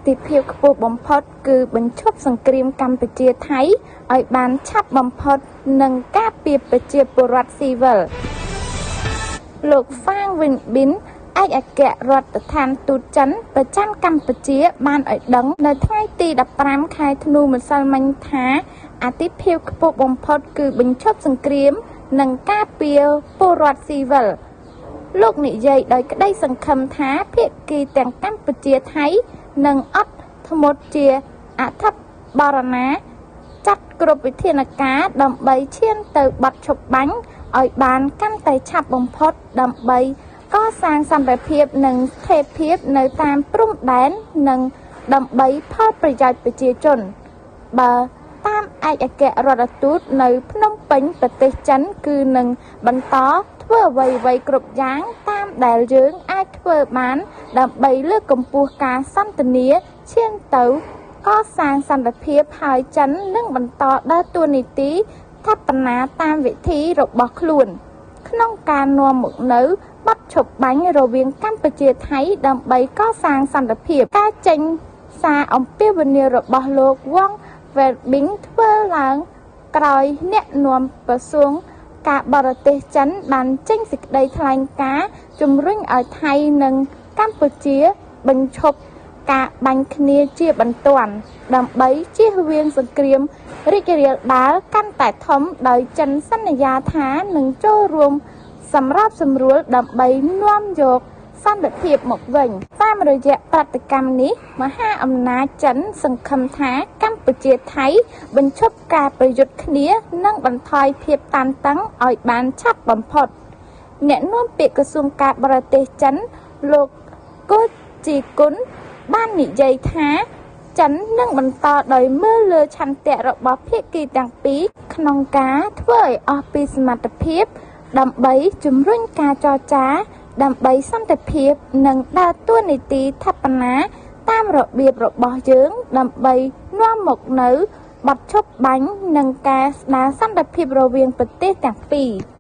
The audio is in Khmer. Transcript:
ទិភាពខ្ពស់បំផុតគឺបញ្ឈប់សង្គ្រាមកម្ពុជាថៃឲ្យបានឆាប់បំផុតនិងការពារប្រជាពលរដ្ឋស៊ីវិលលោកហ្វាងវិនប៊ីនឯកអគ្គរដ្ឋដ្ឋានទូតចិនប្រចាំកម្ពុជាបានឲ្យដឹងនៅថ្ងៃទី15ខែធ្នូម្សិលមិញថាអាទិភាពខ្ពស់បំផុតគឺបញ្ឈប់សង្គ្រាមនិងការពារពលរដ្ឋស៊ីវិលលោកនិយាយដោយក្តីសង្ឃឹមថាភាគីទាំងកម្ពុជាថៃនឹងអត់ធ្មត់ជាអធិបរណាចាត់គ្រប់វិធានការដើម្បីឈានទៅបទឈប់បាញ់ឲ្យបានកាន់តែឆាប់បំផុតដើម្បីកសាងសន្តិភាពនិងស្ថិរភាពនៅតាមព្រំដែននិងដើម្បីផលប្រយោជន៍ប្រជាជនបើតាមឯកអគ្គរដ្ឋទូតនៅភ្នំពេញប្រទេសចិនគឺនឹងបន្តធ្វើអ្វីៗគ្រប់យ៉ាងតាមដែលយើងអាចធ្វើបានដើម្បីលើកកម្ពស់ការសន្ទនាឈានទៅកសាងសន្តិភាពហើយចិននឹងបន្តដើរតួនាទីស្ថាបនាតាមវិធីរបស់ខ្លួនក្នុងការនាំមកនៅបទឈប់បាញ់រវាងកម្ពុជាថៃដើម្បីកសាងសន្តិភាពការចេញសារអំពាវនាវរបស់លោកវ៉ាងវ៉ែលប៊ីងធ្វើឡើងក្រោយអ្នកនាំក្រសួងការបរទេសចិនបានចេញសេចក្តីថ្លែងការណ៍ជំរុញឲ្យថៃនិងកម្ពុជាបញ្ឈប់ការបាញ់គ្នាជាបន្ទាន់ដើម្បីជៀសវាងសង្គ្រាមរីករាលដាលកាន់តែធំដោយចិនសន្យាថានឹងចូលរួមសម្របសម្រួលដើម្បីនាំយកសន្តិភាពមកវិញតាមរយៈប្រតិកម្មនេះមហាអំណាចចិនសង្ឃឹមថាកម្ពុជាថៃបញ្ឈប់ការប្រយុទ្ធគ្នានិងបន្ថយភាពតានតឹងឲ្យបានឆាប់បំផុតអ្នកនាំពាក្យក្រសួងការបរទេសចិនលោកកូជីគុនបាននិយាយថាចិននឹងបន្តដោយមើលលើឆន្ទៈរបស់ភាគីទាំងពីរក្នុងការធ្វើឲ្យអស់ពីសមត្ថភាពដើម្បីជំរុញការចរចាដើម្បីសន្តិភាពនិងដើរតួនាទីស្ថាបនាតាមរបៀបរបស់យើងដើម្បីនាំមកនៅបទឈប់បាញ់និងការស្ដារសន្តិភាពរវាងប្រទេសទាំងពីរ